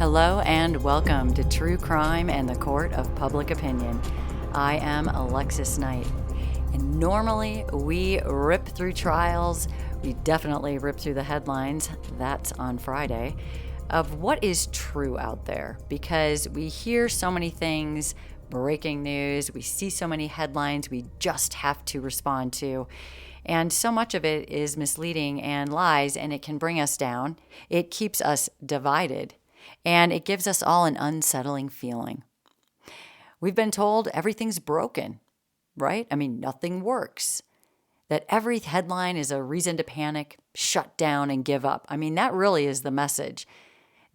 Hello and welcome to True Crime and the Court of Public Opinion. I am Alexis Knight, and normally we rip through trials. We definitely rip through the headlines. That's on Friday. Of what is true out there, because we hear so many things, breaking news, we see so many headlines we just have to respond to. And so much of it is misleading and lies, and it can bring us down. It keeps us divided, and it gives us all an unsettling feeling. We've been told everything's broken, right? I mean, nothing works. That every headline is a reason to panic, shut down, and give up. I mean, that really is the message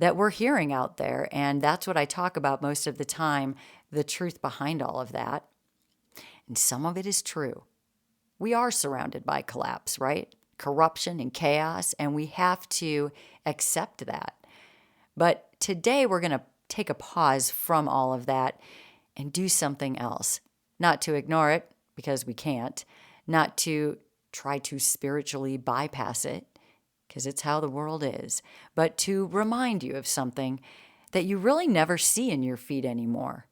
that we're hearing out there, and that's what I talk about most of the time, the truth behind all of that. And some of it is true. We are surrounded by collapse, right? Corruption and chaos, and we have to accept that. But today we're going to take a pause from all of that and do something else. Not to ignore it, because we can't. Not to try to spiritually bypass it, because it's how the world is. But to remind you of something that you really never see in your feed anymore.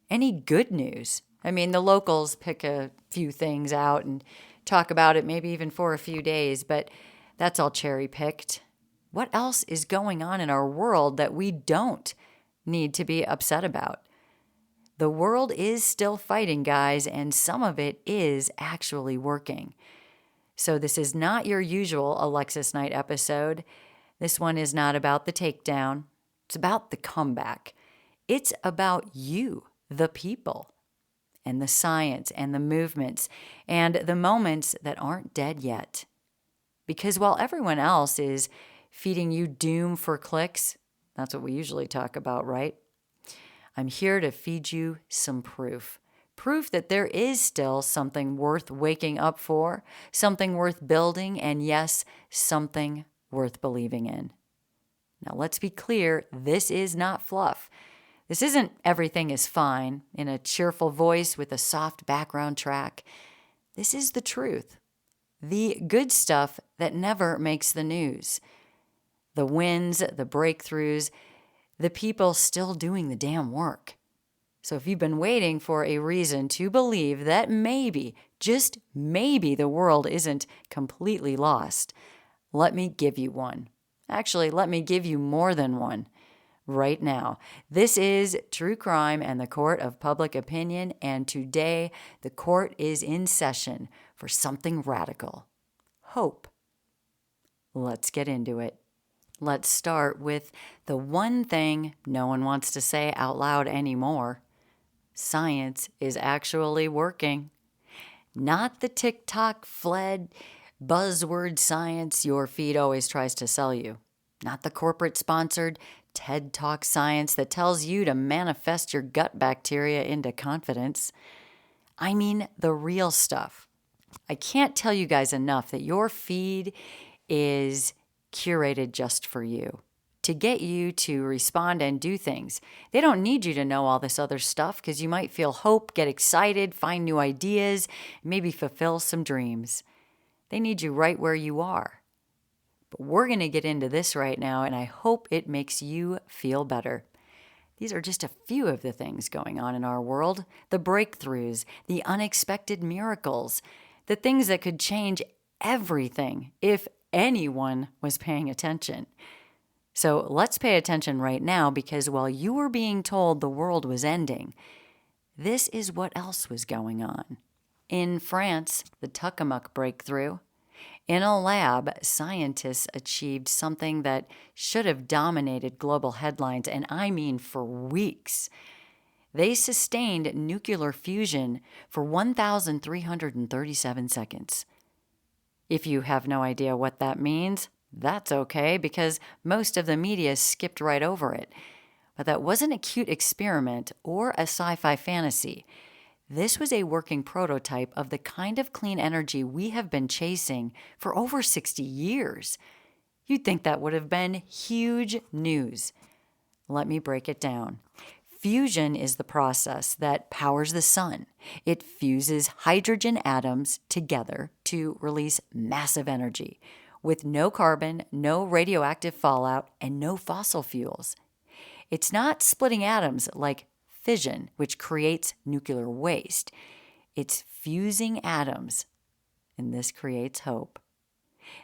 Any good news. I mean, the locals pick a few things out and talk about it maybe even for a few days, but that's all cherry-picked. What else is going on in our world that we don't need to be upset about? The world is still fighting, guys, and some of it is actually working. So this is not your usual Alexis Knight episode. This one is not about the takedown. It's about the comeback. It's about you, the people, and the science and the movements and the moments that aren't dead yet. Because while everyone else is feeding you doom for clicks, that's what we usually talk about, right? I'm here to feed you some proof. Proof that there is still something worth waking up for, something worth building, and yes, something worth believing in. Now let's be clear, this is not fluff. This isn't everything is fine in a cheerful voice with a soft background track. This is the truth. The good stuff that never makes the news. The wins, the breakthroughs, the people still doing the damn work. So if you've been waiting for a reason to believe that maybe, just maybe, the world isn't completely lost, let me give you one. Actually, let me give you more than one. Right now. This is True Crime and the Court of Public Opinion, and today the court is in session for something radical. Hope. Let's get into it. Let's start with the one thing no one wants to say out loud anymore. Science is actually working. Not the TikTok fled buzzword science your feed always tries to sell you. Not the corporate-sponsored TED Talk science that tells you to manifest your gut bacteria into confidence. I mean the real stuff. I can't tell you guys enough that your feed is curated just for you, to get you to respond and do things. They don't need you to know all this other stuff because you might feel hope, get excited, find new ideas, maybe fulfill some dreams. They need you right where you are. But we're going to get into this right now, and I hope it makes you feel better. These are just a few of the things going on in our world. The breakthroughs, the unexpected miracles, the things that could change everything if anyone was paying attention. So let's pay attention right now, because while you were being told the world was ending, this is what else was going on. In France, the Tuckamuck breakthrough. In a lab, scientists achieved something that should have dominated global headlines, and I mean for weeks. They sustained nuclear fusion for 1,337 seconds. If you have no idea what that means, that's okay, because most of the media skipped right over it. But that wasn't a cute experiment or a sci-fi fantasy. This was a working prototype of the kind of clean energy we have been chasing for over 60 years. You'd think that would have been huge news. Let me break it down. Fusion is the process that powers the sun. It fuses hydrogen atoms together to release massive energy with no carbon, no radioactive fallout, and no fossil fuels. It's not splitting atoms like fission, which creates nuclear waste. It's fusing atoms, and this creates hope.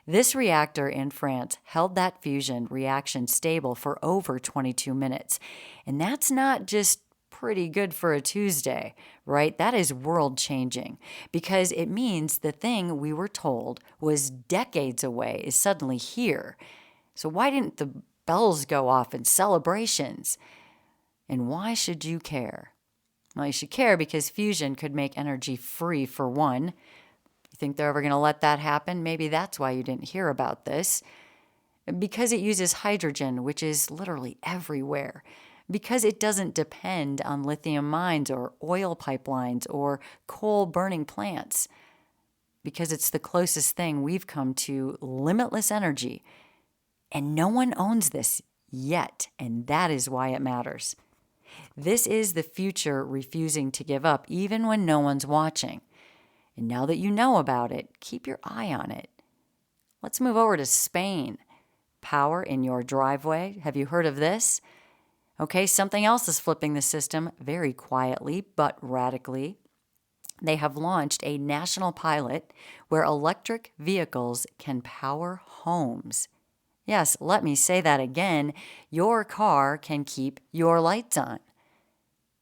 This reactor in France held that fusion reaction stable for over 22 minutes. And that's not just pretty good for a Tuesday, right? That is world-changing because it means the thing we were told was decades away is suddenly here. So why didn't the bells go off in celebrations? And why should you care? Well, you should care because fusion could make energy free for one. You think they're ever going to let that happen? Maybe that's why you didn't hear about this. Because it uses hydrogen, which is literally everywhere. Because it doesn't depend on lithium mines or oil pipelines or coal-burning plants. Because it's the closest thing we've come to limitless energy. And no one owns this yet, and that is why it matters. This is the future refusing to give up, even when no one's watching. And now that you know about it, keep your eye on it. Let's move over to Spain. Power in your driveway. Have you heard of this? Okay, something else is flipping the system very quietly but radically. They have launched a national pilot where electric vehicles can power homes. Yes, let me say that again. Your car can keep your lights on.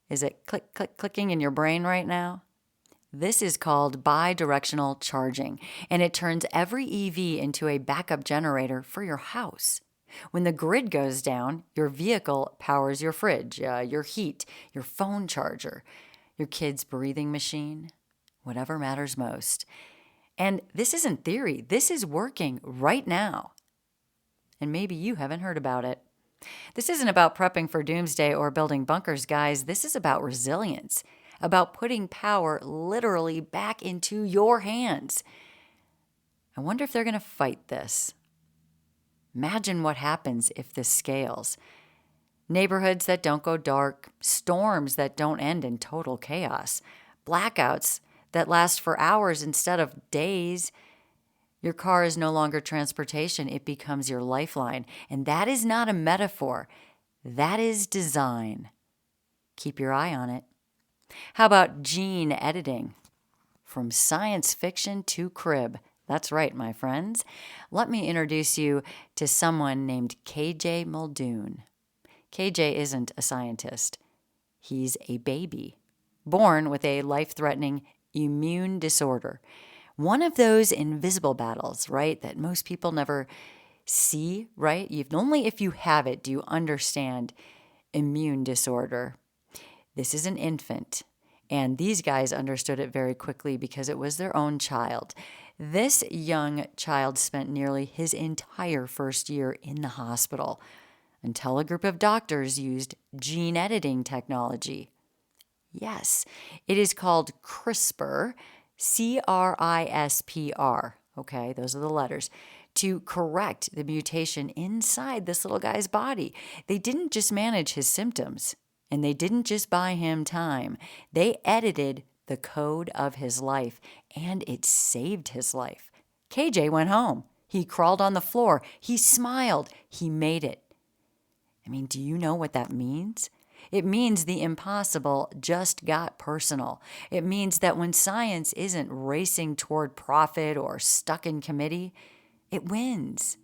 Is it clicking in your brain right now? This is called bidirectional charging, and it turns every EV into a backup generator for your house. When the grid goes down, your vehicle powers your fridge, your heat, your phone charger, your kid's breathing machine, whatever matters most. And this isn't theory. This is working right now. And maybe you haven't heard about it. This isn't about prepping for doomsday or building bunkers, guys. This is about resilience, about putting power literally back into your hands. I wonder if they're going to fight this. Imagine what happens if this scales. Neighborhoods that don't go dark, storms that don't end in total chaos, blackouts that last for hours instead of days. Your car is no longer transportation. It becomes your lifeline. And that is not a metaphor. That is design. Keep your eye on it. How about gene editing? From science fiction to crib. That's right, my friends. Let me introduce you to someone named KJ Muldoon. KJ isn't a scientist. He's a baby, born with a life-threatening immune disorder. One of those invisible battles, right, that most people never see, right? Only if you have it do you understand immune disorder. This is an infant, and these guys understood it very quickly because it was their own child. This young child spent nearly his entire first year in the hospital until a group of doctors used gene editing technology. Yes, it is called CRISPR, CRISPR, okay, those are the letters, to correct the mutation inside this little guy's body. They didn't just manage his symptoms, and they didn't just buy him time. They edited the code of his life, and it saved his life. KJ went home. He crawled on the floor. He smiled. He made it. I mean, do you know what that means? It means the impossible just got personal. It means that when science isn't racing toward profit or stuck in committee, it wins.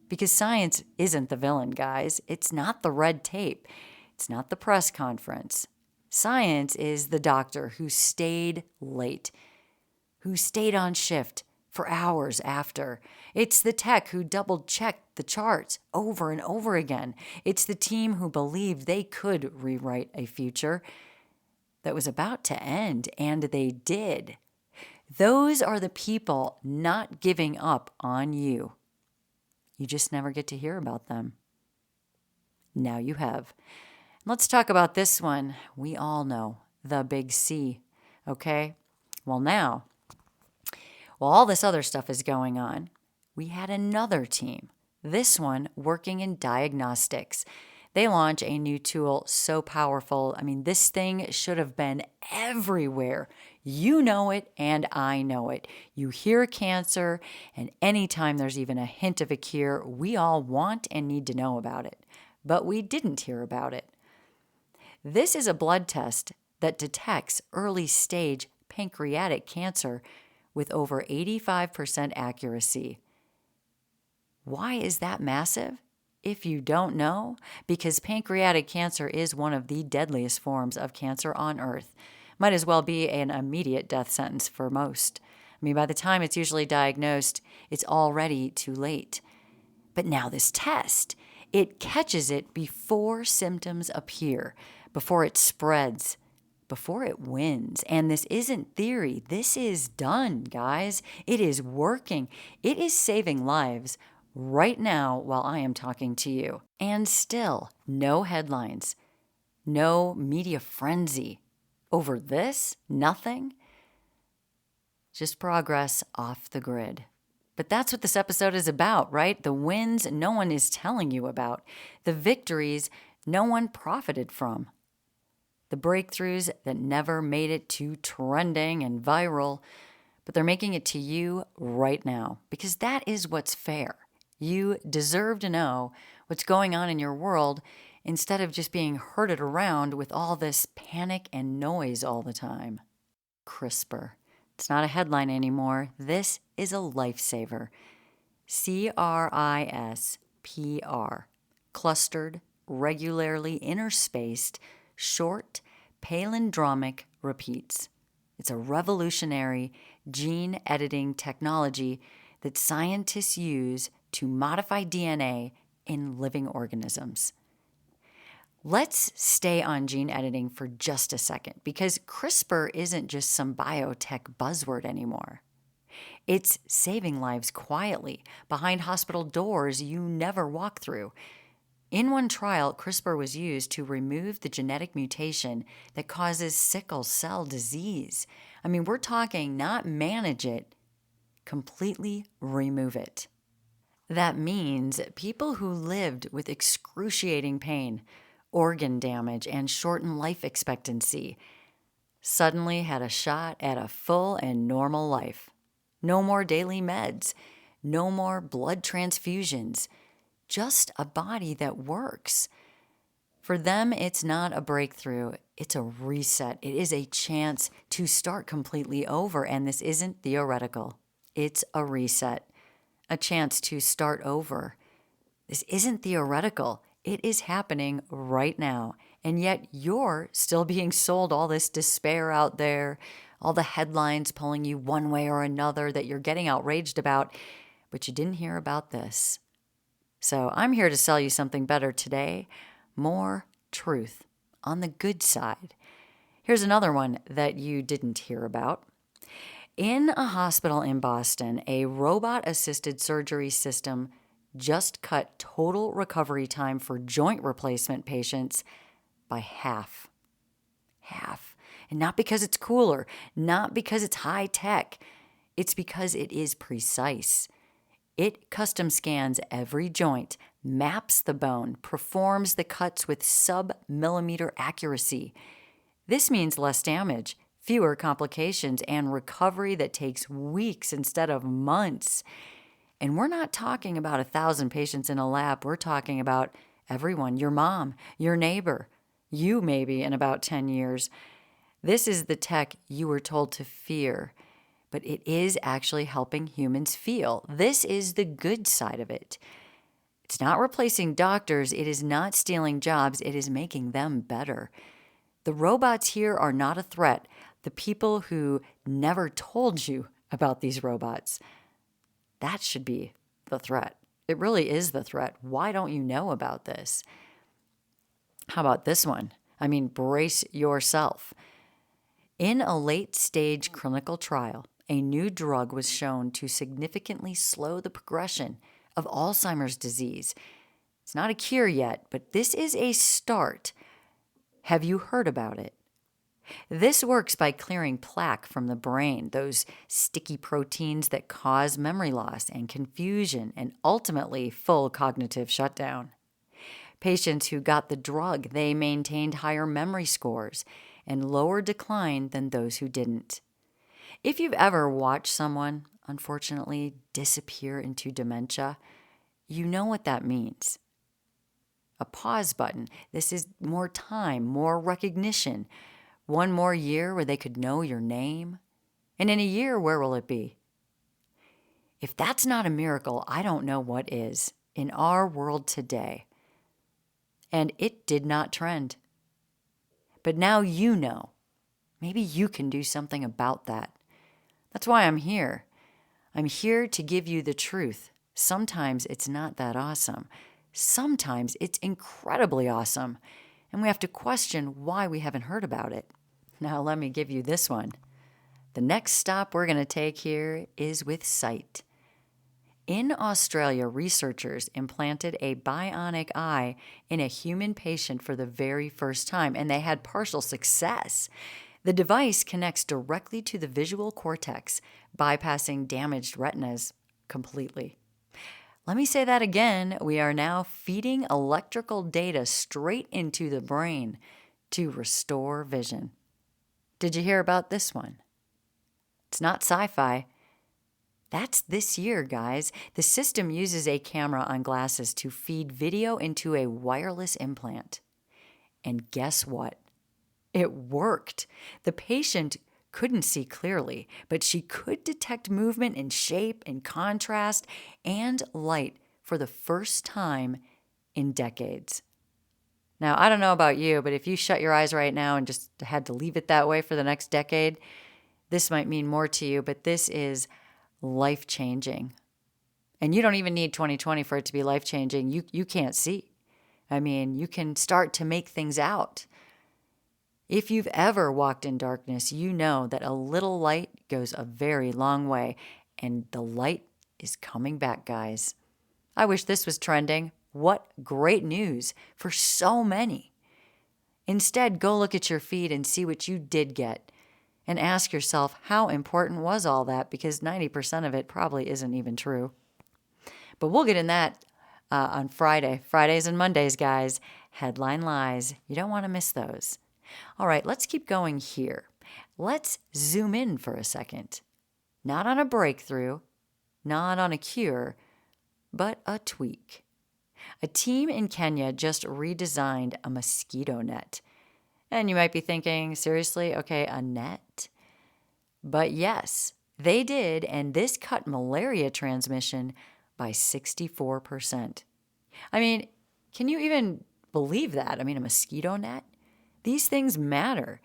Because science isn't the villain, guys. It's not the red tape. It's not the press conference. Science is the doctor who stayed late, who stayed on shift for hours after. It's the tech who double-checked the charts over and over again. It's the team who believed they could rewrite a future that was about to end, and they did. Those are the people not giving up on you. You just never get to hear about them. Now you have. Let's talk about this one. We all know, the big C, okay? Well, now, while all this other stuff is going on, we had another team, this one working in diagnostics. They launch a new tool so powerful. I mean, this thing should have been everywhere. You know it, and I know it. You hear cancer, and anytime there's even a hint of a cure, we all want and need to know about it. but we didn't hear about it. This is a blood test that detects early stage pancreatic cancer with over 85% accuracy. Why is that massive? If you don't know, because pancreatic cancer is one of the deadliest forms of cancer on earth. Might as well be an immediate death sentence for most. I mean, by the time it's usually diagnosed, it's already too late. But now this test, it catches it before symptoms appear, before it spreads, before it wins. And this isn't theory. This is done, guys. It is working. It is saving lives right now while I am talking to you. And still, no headlines, no media frenzy. Over this, nothing. Just progress off the grid. But that's what this episode is about, right? The wins no one is telling you about. The victories no one profited from. The breakthroughs that never made it to trending and viral, but they're making it to you right now because that is what's fair. You deserve to know what's going on in your world instead of just being herded around with all this panic and noise all the time. CRISPR. It's not a headline anymore. This is a lifesaver. CRISPR. Clustered, regularly interspaced, short, palindromic repeats. It's a revolutionary gene editing technology that scientists use to modify DNA in living organisms. Let's stay on gene editing for just a second because CRISPR isn't just some biotech buzzword anymore. It's saving lives quietly behind hospital doors you never walk through. In one trial, CRISPR was used to remove the genetic mutation that causes sickle cell disease. I mean, we're talking not manage it, completely remove it. That means people who lived with excruciating pain, organ damage, and shortened life expectancy suddenly had a shot at a full and normal life. No more daily meds, no more blood transfusions, just a body that works. For them, it's not a breakthrough, it's a reset. It is a chance to start completely over, and this isn't theoretical. It's a reset. A chance to start over. This isn't theoretical. It is happening right now. And yet you're still being sold all this despair out there, all the headlines pulling you one way or another that you're getting outraged about, but you didn't hear about this. So I'm here to sell you something better today. More truth on the good side. Here's another one that you didn't hear about. In a hospital in Boston, a robot-assisted surgery system just cut total recovery time for joint replacement patients by half. Half. And not because it's cooler, not because it's high tech. It's because it is precise. It custom scans every joint, maps the bone, performs the cuts with sub-millimeter accuracy. This means less damage, fewer complications, and recovery that takes weeks instead of months. And we're not talking about 1,000 patients in a lab. We're talking about everyone, your mom, your neighbor, you maybe in about 10 years. This is the tech you were told to fear, but it is actually helping humans feel. This is the good side of it. It's not replacing doctors. It is not stealing jobs. It is making them better. The robots here are not a threat. The people who never told you about these robots, that should be the threat. It really is the threat. Why don't you know about this? How about this one? I mean, brace yourself. In a late-stage clinical trial, a new drug was shown to significantly slow the progression of Alzheimer's disease. It's not a cure yet, but this is a start. Have you heard about it? This works by clearing plaque from the brain, those sticky proteins that cause memory loss and confusion and ultimately full cognitive shutdown. Patients who got the drug, they maintained higher memory scores and lower decline than those who didn't. If you've ever watched someone, unfortunately, disappear into dementia, you know what that means. a pause button. This is more time, more recognition. One more year where they could know your name. And in a year, where will it be? If that's not a miracle, I don't know what is in our world today. And it did not trend. But now you know. Maybe you can do something about that. That's why I'm here. I'm here to give you the truth. Sometimes it's not that awesome. Sometimes it's incredibly awesome. And we have to question why we haven't heard about it. Now let me give you this one. The next stop we're going to take here is with sight. In Australia, researchers implanted a bionic eye in a human patient for the very first time, and they had partial success. The device connects directly to the visual cortex, bypassing damaged retinas completely. Let me say that again. We are now feeding electrical data straight into the brain to restore vision. Did you hear about this one? It's not sci-fi. That's this year, guys. The system uses a camera on glasses to feed video into a wireless implant. And guess what? It worked. The patient couldn't see clearly, but she could detect movement in shape and contrast and light for the first time in decades. Now, I don't know about you, but if you shut your eyes right now and just had to leave it that way for the next decade, this might mean more to you, but this is life-changing. And you don't even need 2020 for it to be life-changing. You can't see. I mean, you can start to make things out. If you've ever walked in darkness, you know that a little light goes a very long way, and the light is coming back, guys. I wish this was trending. What great news for so many. Instead, go look at your feed and see what you did get. And ask yourself, how important was all that? Because 90% of it probably isn't even true. But we'll get in that on Friday. Fridays and Mondays, guys. Headline lies. You don't want to miss those. All right, let's keep going here. Let's zoom in for a second. Not on a breakthrough, not on a cure, but a tweak. A team in Kenya just redesigned a mosquito net. And you might be thinking, seriously, okay, a net? But yes, they did, and this cut malaria transmission by 64%. I mean, can you even believe that? I mean, a mosquito net? These things matter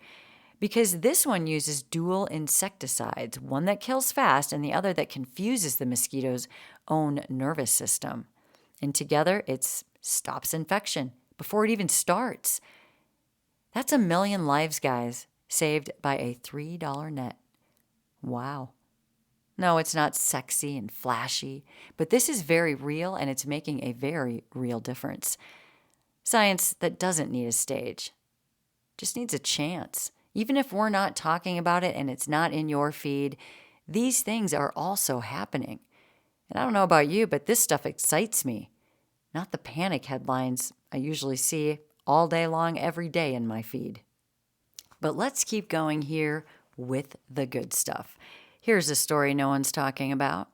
because this one uses dual insecticides, one that kills fast and the other that confuses the mosquito's own nervous system. And together, it stops infection before it even starts. That's 1 million lives, guys, saved by a $3 net. Wow. No, it's not sexy and flashy, but this is very real and it's making a very real difference. Science that doesn't need a stage, just needs a chance. Even if we're not talking about it and it's not in your feed, these things are also happening. And I don't know about you, but this stuff excites me. Not the panic headlines I usually see all day long, every day in my feed. But let's keep going here with the good stuff. Here's a story no one's talking about.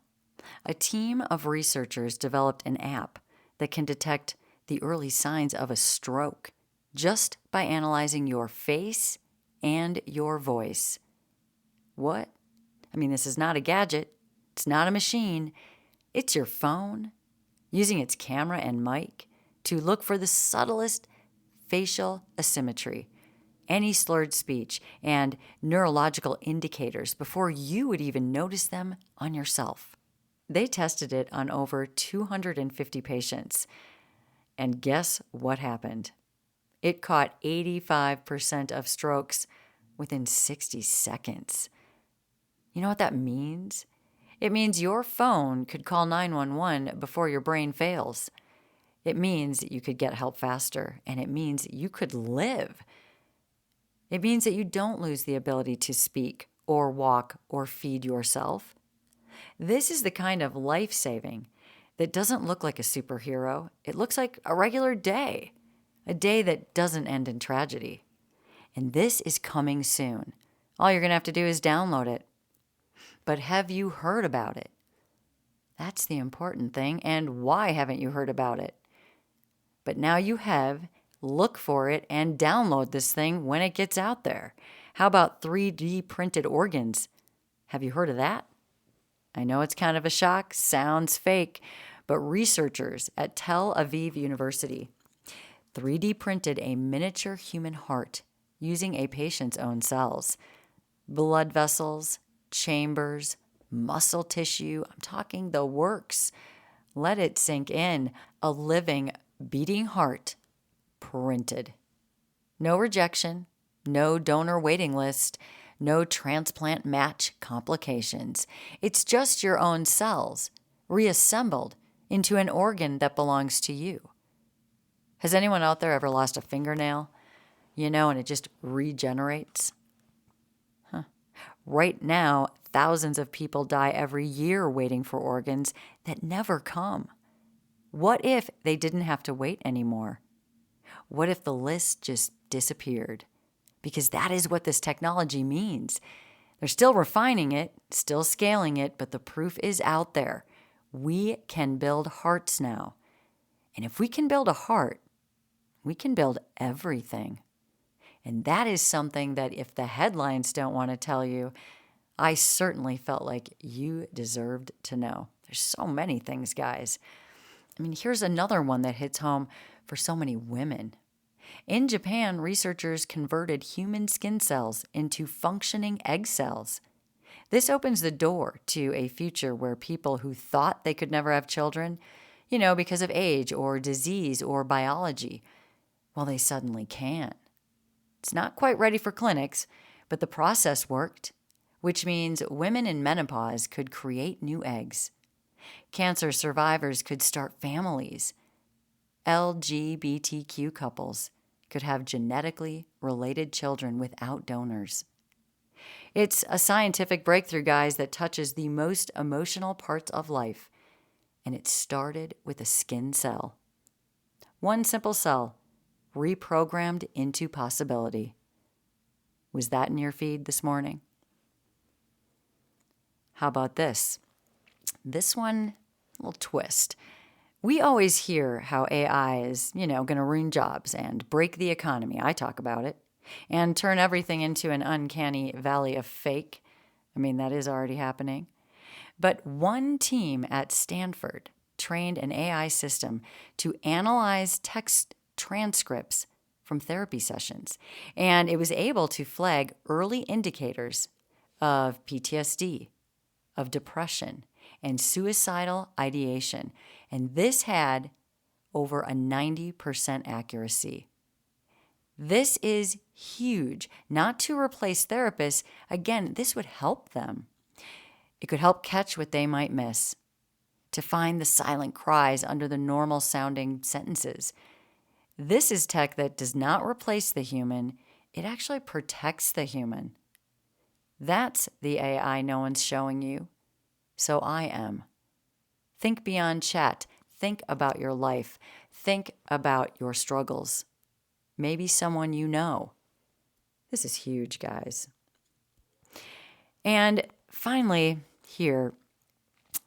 A team of researchers developed an app that can detect the early signs of a stroke just by analyzing your face and your voice. What? I mean, this is not a gadget. It's not a machine. It's your phone using its camera and mic to look for the subtlest facial asymmetry, any slurred speech, and neurological indicators before you would even notice them on yourself. They tested it on over 250 patients. And guess what happened? It caught 85% of strokes within 60 seconds. You know what that means? It means your phone could call 911 before your brain fails. It means you could get help faster, and it means you could live. It means that you don't lose the ability to speak or walk or feed yourself. This is the kind of life-saving that doesn't look like a superhero. It looks like a regular day, a day that doesn't end in tragedy. And this is coming soon. All you're going to have to do is download it. But have you heard about it? That's the important thing. And why haven't you heard about it? But now you have, look for it and download this thing when it gets out there. How about 3D printed organs? Have you heard of that? I know it's kind of a shock, sounds fake, but researchers at Tel Aviv University 3D printed a miniature human heart using a patient's own cells. Blood vessels, chambers, muscle tissue. I'm talking the works. Let it sink in. A living, beating heart printed. No rejection, no donor waiting list, no transplant match complications. It's just your own cells reassembled into an organ that belongs to you. Has anyone out there ever lost a fingernail? And it just regenerates? Right now, thousands of people die every year waiting for organs that never come. What if they didn't have to wait anymore? What if the list just disappeared? Because that is what this technology means. They're still refining it, still scaling it, but the proof is out there. We can build hearts now. And if we can build a heart, we can build everything. And that is something that if the headlines don't want to tell you, I certainly felt like you deserved to know. There's so many things, guys. Here's another one that hits home for so many women. In Japan, researchers converted human skin cells into functioning egg cells. This opens the door to a future where people who thought they could never have children, because of age or disease or biology, well, they suddenly can. It's not quite ready for clinics, but the process worked, which means women in menopause could create new eggs. Cancer survivors could start families. LGBTQ couples could have genetically related children without donors. It's a scientific breakthrough, guys, that touches the most emotional parts of life, and it started with a skin cell. One simple cell, reprogrammed into possibility. Was that in your feed this morning? How about this? This one, a little twist. We always hear how AI is, going to ruin jobs and break the economy. I talk about it. And turn everything into an uncanny valley of fake. That is already happening. But one team at Stanford trained an AI system to analyze text transcripts from therapy sessions, and it was able to flag early indicators of PTSD, of depression, and suicidal ideation, and this had over a 90% accuracy. This is huge. Not to replace therapists. Again, this would help them. It could help catch what they might miss, to find the silent cries under the normal sounding sentences. This is tech that does not replace the human. It actually protects the human. That's the AI no one's showing you. So I am. Think beyond chat. Think about your life. Think about your struggles. Maybe someone you know. This is huge, guys. And finally, here,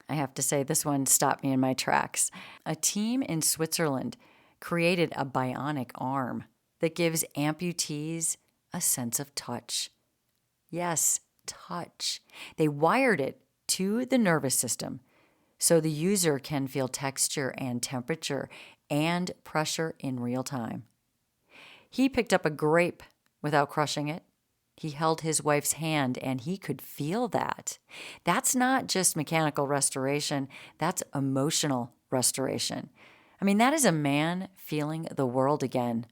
I have to say this one stopped me in my tracks. A team in Switzerland created a bionic arm that gives amputees a sense of touch. Yes, touch. They wired it to the nervous system so the user can feel texture and temperature and pressure in real time. He picked up a grape without crushing it. He held his wife's hand and he could feel that. That's not just mechanical restoration, that's emotional restoration. That is a man feeling the world again.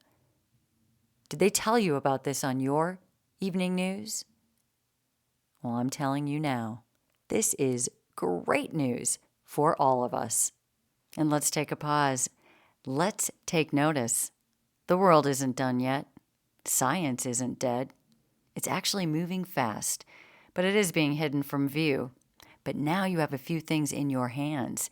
Did they tell you about this on your evening news? Well, I'm telling you now. This is great news for all of us. And let's take a pause. Let's take notice. The world isn't done yet. Science isn't dead. It's actually moving fast, but it is being hidden from view. But now you have a few things in your hands,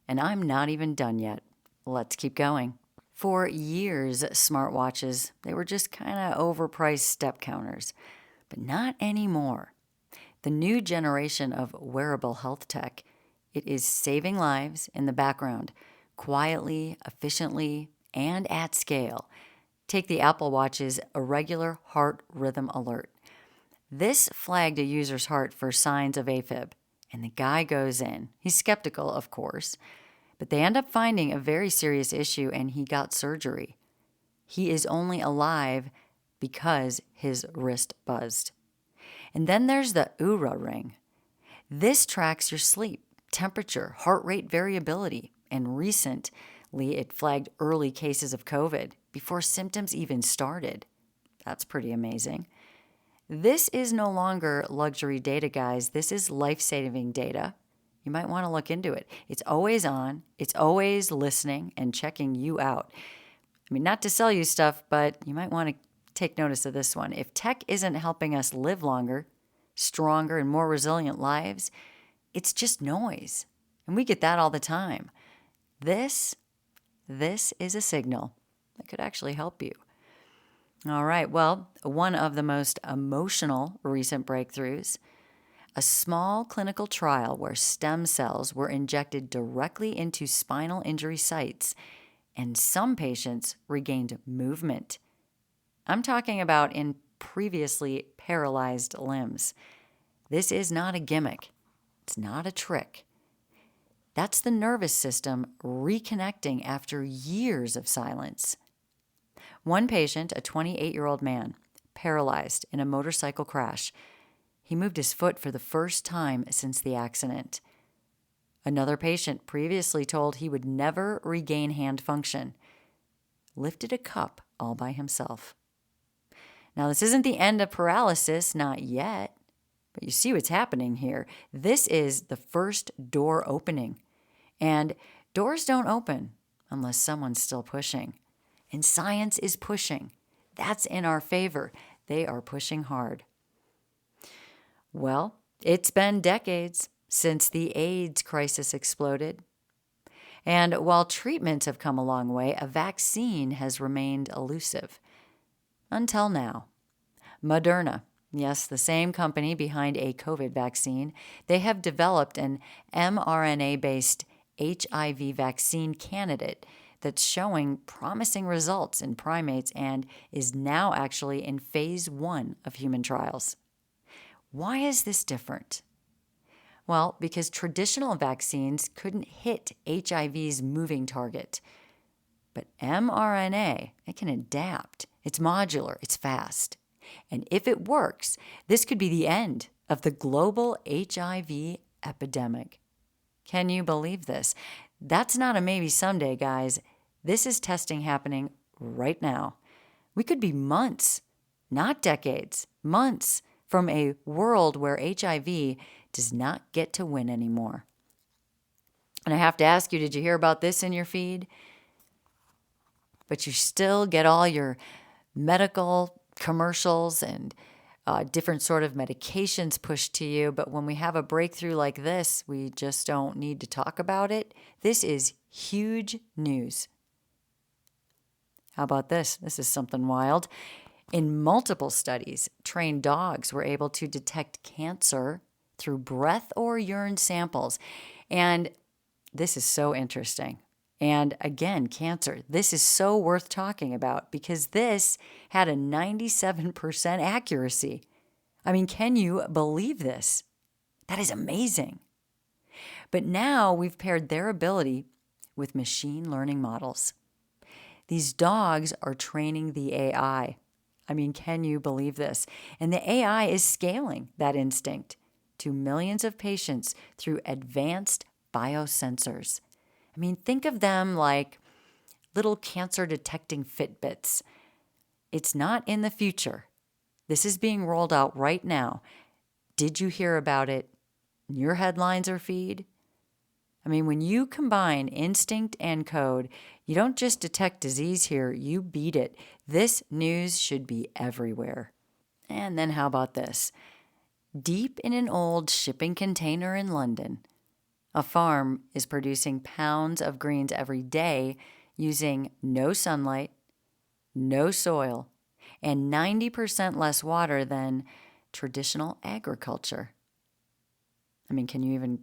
and I'm not even done yet. Let's keep going. For years, smartwatches, they were just kind of overpriced step counters, but not anymore. The new generation of wearable health tech, it is saving lives in the background, quietly, efficiently, and at scale. Take the Apple Watch's irregular heart rhythm alert. This flagged a user's heart for signs of AFib, and the guy goes in. He's skeptical, of course, but they end up finding a very serious issue, and he got surgery. He is only alive because his wrist buzzed. And then there's the Oura ring. This tracks your sleep, temperature, heart rate variability, and recently it flagged early cases of COVID before symptoms even started. That's pretty amazing. This is no longer luxury data, guys. This is life-saving data. You might want to look into it. It's always on. It's always listening and checking you out. I mean, not to sell you stuff, but you might want to take notice of this one. If tech isn't helping us live longer, stronger, and more resilient lives, it's just noise. And we get that all the time. This is a signal that could actually help you. All right, well, one of the most emotional recent breakthroughs, a small clinical trial where stem cells were injected directly into spinal injury sites, and some patients regained movement. I'm talking about in previously paralyzed limbs. This is not a gimmick. It's not a trick. That's the nervous system reconnecting after years of silence. One patient, a 28-year-old man, paralyzed in a motorcycle crash. He moved his foot for the first time since the accident. Another patient, previously told he would never regain hand function, lifted a cup all by himself. Now, this isn't the end of paralysis, not yet, but you see what's happening here. This is the first door opening, and doors don't open unless someone's still pushing. And science is pushing. That's in our favor. They are pushing hard. Well, it's been decades since the AIDS crisis exploded. And while treatments have come a long way, a vaccine has remained elusive. Until now. Moderna, yes, the same company behind a COVID vaccine, they have developed an mRNA-based HIV vaccine candidate that's showing promising results in primates and is now actually in phase 1 of human trials. Why is this different? Well, because traditional vaccines couldn't hit HIV's moving target. But mRNA, it can adapt. It's modular. It's fast. And if it works, this could be the end of the global HIV epidemic. Can you believe this? That's not a maybe someday, guys. This is testing happening right now. We could be months, not decades, months from a world where HIV does not get to win anymore. And I have to ask you, did you hear about this in your feed? But you still get all your medical commercials and different sort of medications pushed to you. But when we have a breakthrough like this, we just don't need to talk about it. This is huge news. How about this? This is something wild. In multiple studies, trained dogs were able to detect cancer through breath or urine samples. And this is so interesting. And again, cancer. This is so worth talking about because this had a 97% accuracy. I mean, can you believe this? That is amazing. But now we've paired their ability with machine learning models. These dogs are training the AI. I mean, can you believe this? And the AI is scaling that instinct to millions of patients through advanced biosensors. I mean, think of them like little cancer-detecting Fitbits. It's not in the future. This is being rolled out right now. Did you hear about it in your headlines or feed? I mean, when you combine instinct and code, you don't just detect disease here, you beat it. This news should be everywhere. And then how about this? Deep in an old shipping container in London, a farm is producing pounds of greens every day using no sunlight, no soil, and 90% less water than traditional agriculture. I mean, can you even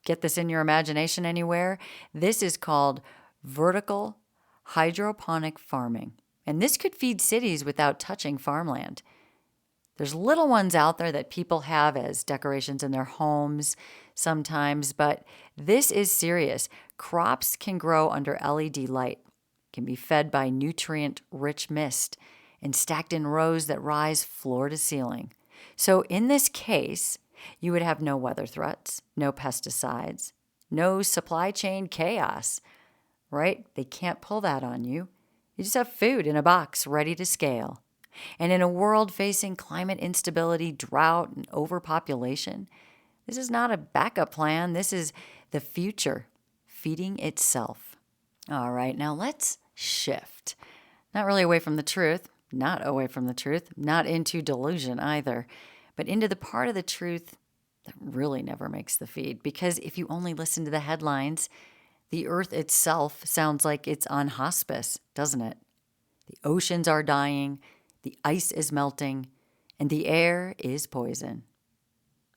get this in your imagination anywhere? This is called vertical hydroponic farming. And this could feed cities without touching farmland. There's little ones out there that people have as decorations in their homes sometimes, but this is serious. Crops can grow under LED light, can be fed by nutrient-rich mist, and stacked in rows that rise floor to ceiling. So in this case, you would have no weather threats, no pesticides, no supply chain chaos, right? They can't pull that on you. You just have food in a box ready to scale. And in a world facing climate instability, drought, and overpopulation, this is not a backup plan. This is the future feeding itself. All right, now let's shift. Not really away from the truth, not away from the truth, not into delusion either, but into the part of the truth that really never makes the feed. Because if you only listen to the headlines, the earth itself sounds like it's on hospice, doesn't it? The oceans are dying, the ice is melting, and the air is poison.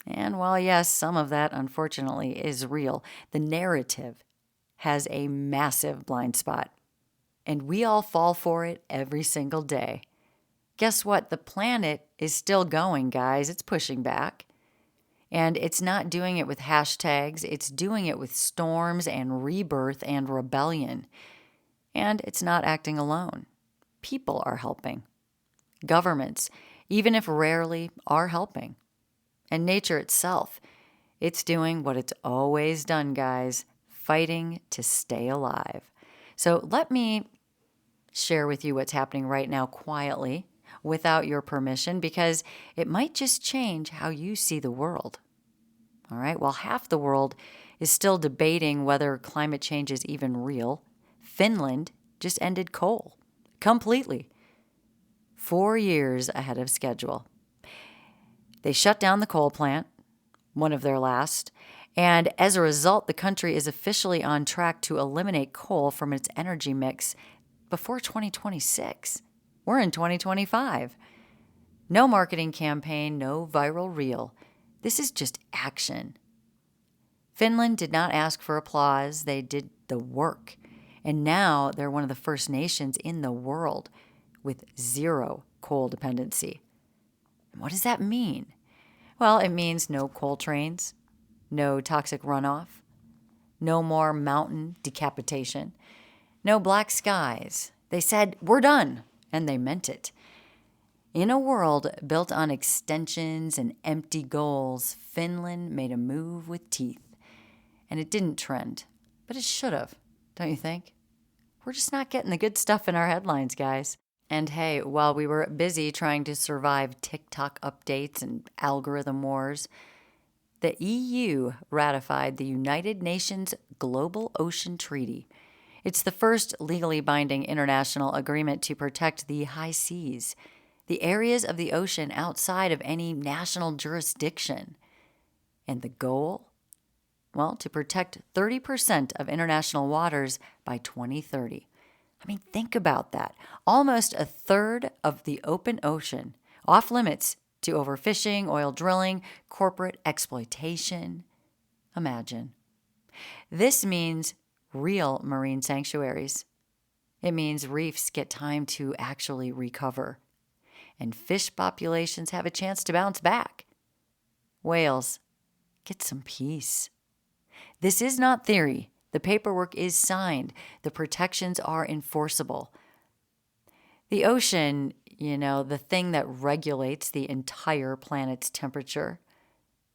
And while, yes, some of that, unfortunately, is real, the narrative has a massive blind spot. And we all fall for it every single day. Guess what? The planet is still going, guys. It's pushing back. And it's not doing it with hashtags. It's doing it with storms and rebirth and rebellion. And it's not acting alone. People are helping. Governments, even if rarely, are helping. And nature itself, it's doing what it's always done, guys, fighting to stay alive. So let me share with you what's happening right now quietly, without your permission, because it might just change how you see the world. All right, while half the world is still debating whether climate change is even real, Finland just ended coal completely, 4 years ahead of schedule. They shut down the coal plant, one of their last, and as a result, the country is officially on track to eliminate coal from its energy mix before 2026. We're in 2025. No marketing campaign, no viral reel. This is just action. Finland did not ask for applause. They did the work. And now they're one of the first nations in the world with zero coal dependency. And what does that mean? Well, it means no coal trains, no toxic runoff, no more mountain decapitation, no black skies. They said, we're done, and they meant it. In a world built on extensions and empty goals, Finland made a move with teeth. And it didn't trend, but it should have, don't you think? We're just not getting the good stuff in our headlines, guys. And hey, while we were busy trying to survive TikTok updates and algorithm wars, the EU ratified the United Nations Global Ocean Treaty. It's the first legally binding international agreement to protect the high seas, the areas of the ocean outside of any national jurisdiction. And the goal? Well, to protect 30% of international waters by 2030. I mean, think about that. Almost a third of the open ocean off limits to overfishing, oil drilling, corporate exploitation. Imagine. This means real marine sanctuaries. It means reefs get time to actually recover. And fish populations have a chance to bounce back. Whales, get some peace. This is not theory. The paperwork is signed. The protections are enforceable. The ocean, the thing that regulates the entire planet's temperature,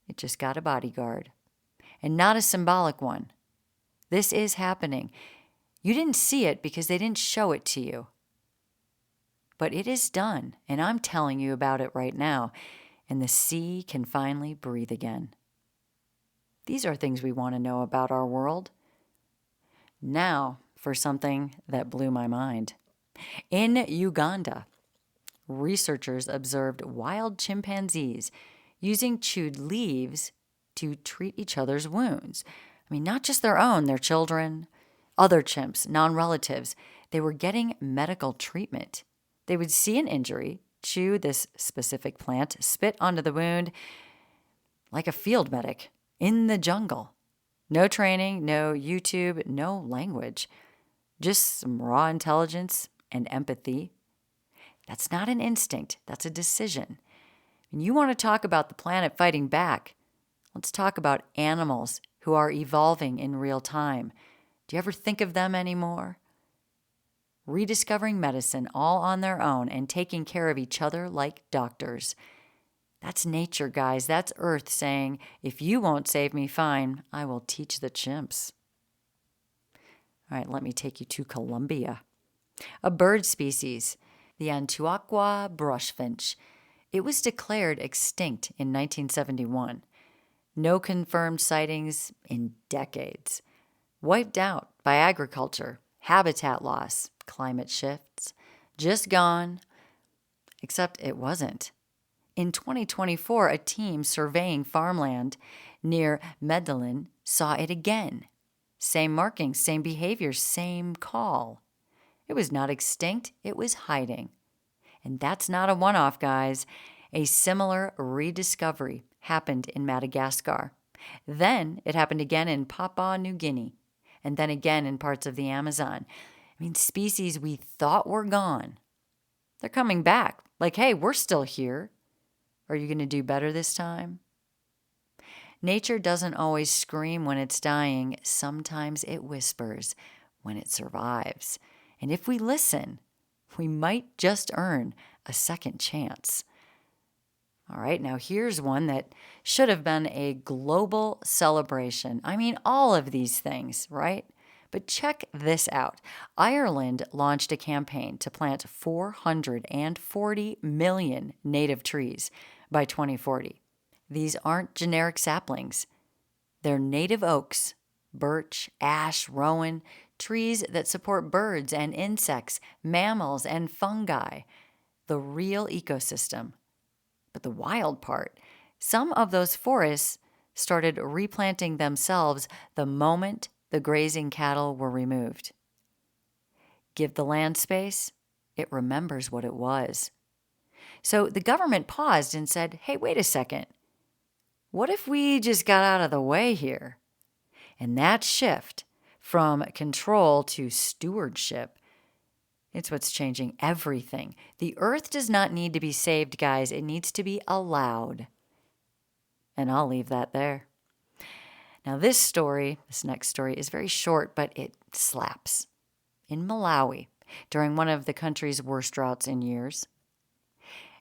it just got a bodyguard. And not a symbolic one. This is happening. You didn't see it because they didn't show it to you. But it is done, and I'm telling you about it right now, and the sea can finally breathe again. These are things we want to know about our world. Now for something that blew my mind. In Uganda, researchers observed wild chimpanzees using chewed leaves to treat each other's wounds. I mean, not just their own, their children, other chimps, non-relatives. They were getting medical treatment. They would see an injury, chew this specific plant, spit onto the wound like a field medic in the jungle. No training, no YouTube, no language. just some raw intelligence and empathy. That's not an instinct, that's a decision. And you want to talk about the planet fighting back? Let's talk about animals who are evolving in real time. Do you ever think of them anymore? Rediscovering medicine all on their own and taking care of each other like doctors. That's nature, guys. That's Earth saying, if you won't save me, fine, I will teach the chimps. All right, let me take you to Colombia. A bird species, the Antioquia brushfinch. It was declared extinct in 1971. No confirmed sightings in decades. Wiped out by agriculture, habitat loss, climate shifts. Just gone. Except it wasn't. In 2024, a team surveying farmland near Medellin saw it again. Same markings, same behaviors, same call. It was not extinct, it was hiding. And that's not a one-off, guys. A similar rediscovery happened in Madagascar. Then it happened again in Papua New Guinea, and then again in parts of the Amazon. I mean, species we thought were gone. They're coming back. Like, hey, we're still here. Are you going to do better this time? Nature doesn't always scream when it's dying. Sometimes it whispers when it survives. And if we listen, we might just earn a second chance. All right, now here's one that should have been a global celebration. I mean, all of these things, right? But check this out. Ireland launched a campaign to plant 440 million native trees by 2040. These aren't generic saplings. They're native oaks, birch, ash, rowan, trees that support birds and insects, mammals and fungi, the real ecosystem. But the wild part, some of those forests started replanting themselves the moment the grazing cattle were removed. Give the land space, it remembers what it was. So the government paused and said, hey, wait a second. What if we just got out of the way here? And that shift from control to stewardship, it's what's changing everything. The earth does not need to be saved, guys. It needs to be allowed. And I'll leave that there. Now this next story, is very short, but it slaps. In Malawi, during one of the country's worst droughts in years,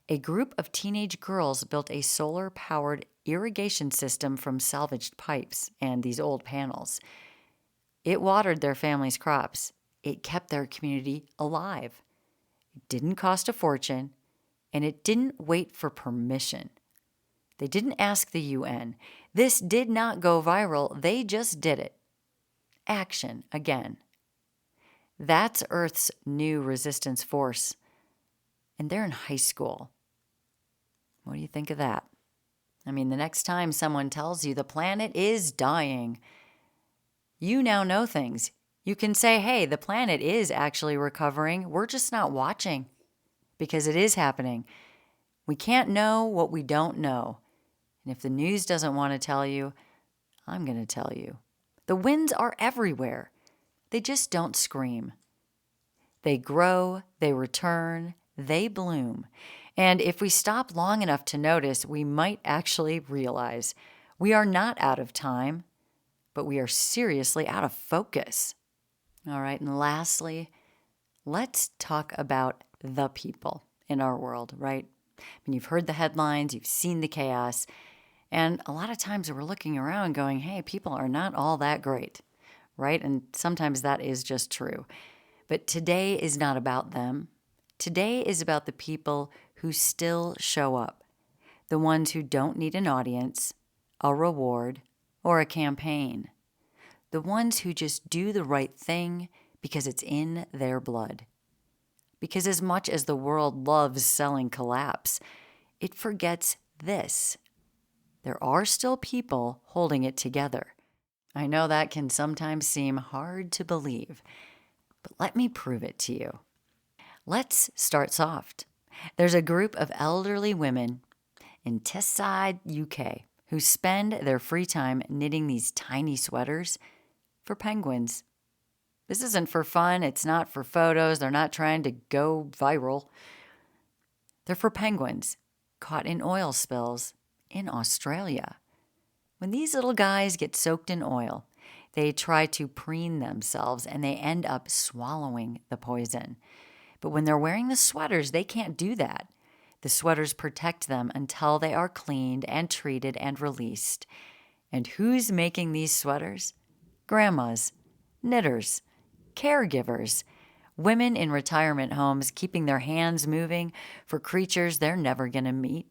a group of teenage girls built a solar-powered irrigation system from salvaged pipes and these old panels. It watered their family's crops. It kept their community alive. It didn't cost a fortune, and it didn't wait for permission. They didn't ask the UN. This did not go viral. They just did it. Action again. That's Earth's new resistance force. And they're in high school. What do you think of that? I mean, the next time someone tells you the planet is dying, you now know things. You can say, hey, the planet is actually recovering. We're just not watching because it is happening. We can't know what we don't know. And if the news doesn't want to tell you, I'm going to tell you. The winds are everywhere. They just don't scream. They grow, they return, they bloom. And if we stop long enough to notice, we might actually realize we are not out of time, but we are seriously out of focus. All right, and lastly, let's talk about the people in our world, right? I mean, you've heard the headlines, you've seen the chaos, and a lot of times we're looking around going, hey, people are not all that great, right? And sometimes that is just true. But today is not about them. Today is about the people who still show up, the ones who don't need an audience, a reward, or a campaign, the ones who just do the right thing because it's in their blood. Because as much as the world loves selling collapse, it forgets this. There are still people holding it together. I know that can sometimes seem hard to believe, but let me prove it to you. Let's start soft. There's a group of elderly women in Teesside, UK, who spend their free time knitting these tiny sweaters for penguins. This isn't for fun. It's not for photos. They're not trying to go viral. They're for penguins caught in oil spills in Australia. When these little guys get soaked in oil, they try to preen themselves and they end up swallowing the poison. But when they're wearing the sweaters, they can't do that. The sweaters protect them until they are cleaned and treated and released. And who's making these sweaters? Grandmas, knitters, caregivers, women in retirement homes keeping their hands moving for creatures they're never going to meet.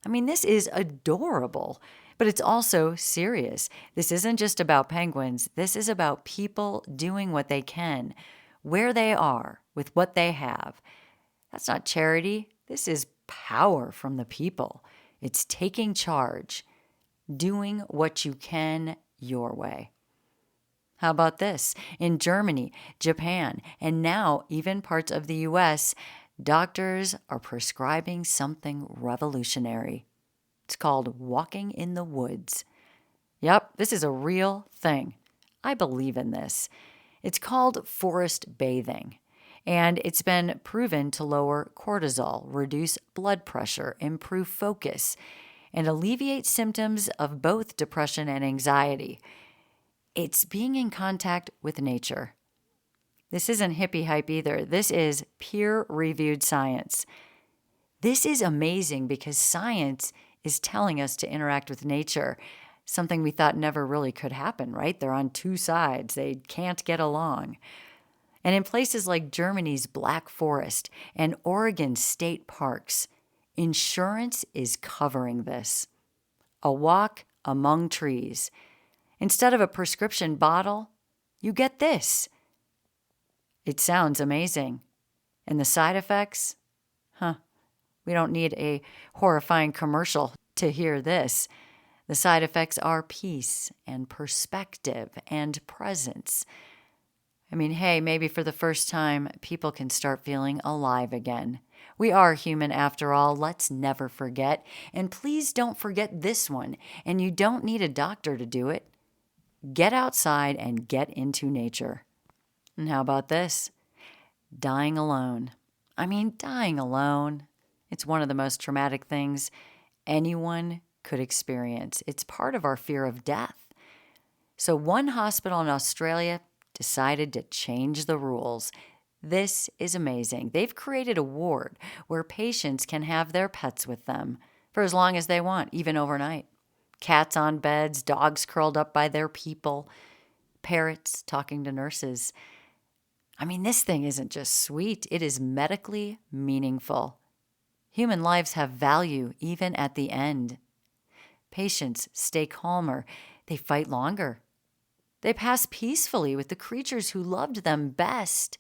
I mean, this is adorable, but it's also serious. This isn't just about penguins. This is about people doing what they can, where they are, with what they have. That's not charity. This is power from the people. It's taking charge, doing what you can your way. How about this? In Germany, Japan, and now even parts of the US, doctors are prescribing something revolutionary. It's called walking in the woods. Yep, this is a real thing. I believe in this. It's called forest bathing, and it's been proven to lower cortisol, reduce blood pressure, improve focus, and alleviate symptoms of both depression and anxiety. It's being in contact with nature. This isn't hippie hype either. This is peer-reviewed science. This is amazing because science is telling us to interact with nature, something we thought never really could happen, right? They're on two sides. They can't get along. And in places like Germany's Black Forest and Oregon's state parks, insurance is covering this. A walk among trees. Instead of a prescription bottle, you get this. It sounds amazing. And the side effects? We don't need a horrifying commercial to hear this. The side effects are peace and perspective and presence. I mean, hey, maybe for the first time, people can start feeling alive again. We are human after all. Let's never forget. And please don't forget this one. And you don't need a doctor to do it. Get outside and get into nature. And how about this? Dying alone. I mean, dying alone. It's one of the most traumatic things anyone could experience. It's part of our fear of death. So one hospital in Australia decided to change the rules. This is amazing. They've created a ward where patients can have their pets with them for as long as they want, even overnight. Cats on beds, dogs curled up by their people, parrots talking to nurses. I mean, this thing isn't just sweet. It is medically meaningful. Human lives have value even at the end. Patients stay calmer. They fight longer. They pass peacefully with the creatures who loved them best.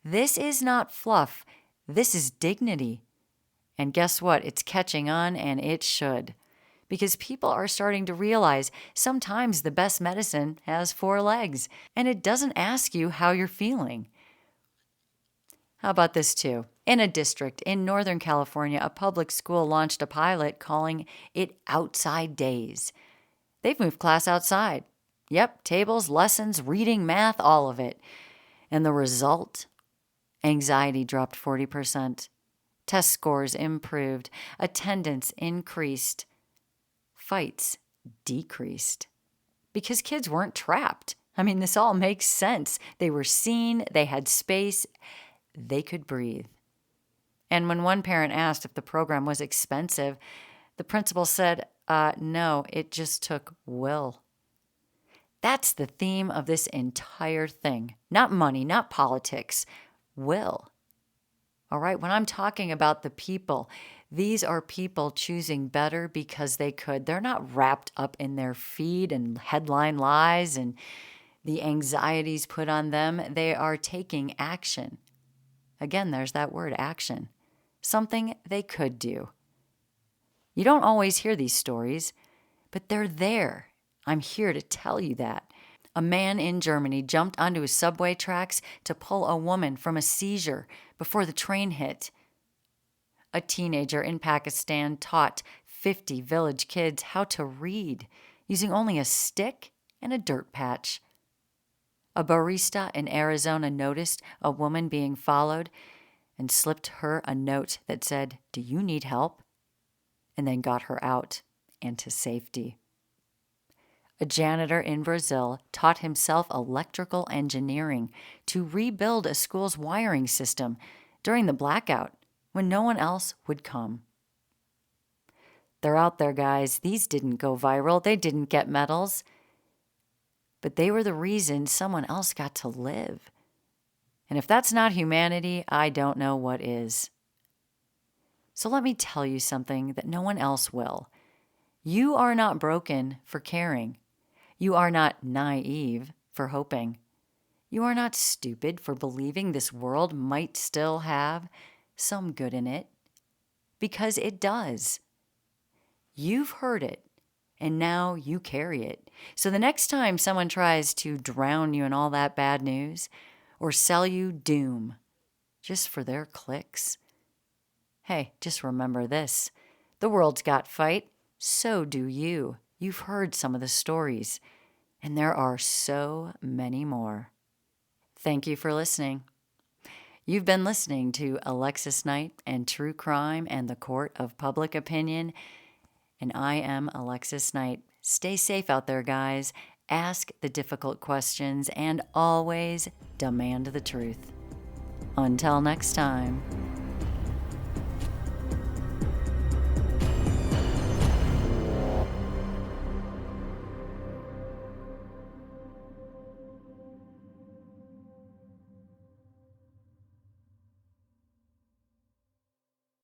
This is not fluff. This is dignity. And guess what? It's catching on, and it should. Because people are starting to realize sometimes the best medicine has 4 legs, and it doesn't ask you how you're feeling. How about this too? In a district in Northern California, a public school launched a pilot calling it Outside Days. They've moved class outside. Yep, tables, lessons, reading, math, all of it. And the result? Anxiety dropped 40%. Test scores improved. Attendance increased. Fights decreased. Because kids weren't trapped. I mean, this all makes sense. They were seen, they had space, they could breathe. And when one parent asked if the program was expensive, the principal said, no, it just took will. That's the theme of this entire thing. Not money, not politics, will. All right, when I'm talking about the people, these are people choosing better because they could. They're not wrapped up in their feed and headline lies and the anxieties put on them. They are taking action. Again, there's that word, action. Something they could do. You don't always hear these stories, but they're there. I'm here to tell you that. A man in Germany jumped onto his subway tracks to pull a woman from a seizure before the train hit. A teenager in Pakistan taught 50 village kids how to read using only a stick and a dirt patch. A barista in Arizona noticed a woman being followed and slipped her a note that said, "Do you need help?" and then got her out and to safety. A janitor in Brazil taught himself electrical engineering to rebuild a school's wiring system during the blackout when no one else would come. They're out there, guys. These didn't go viral. They didn't get medals. But they were the reason someone else got to live. And if that's not humanity, I don't know what is. So let me tell you something that no one else will. You are not broken for caring. You are not naive for hoping. You are not stupid for believing this world might still have some good in it, because it does. You've heard it, and now you carry it. So the next time someone tries to drown you in all that bad news or sell you doom just for their clicks, hey, just remember this. The world's got fight. So do you. You've heard some of the stories, and there are so many more. Thank you for listening. You've been listening to Alexis Knight and True Crime and the Court of Public Opinion, and I am Alexis Knight. Stay safe out there, guys. Ask the difficult questions and always demand the truth. Until next time.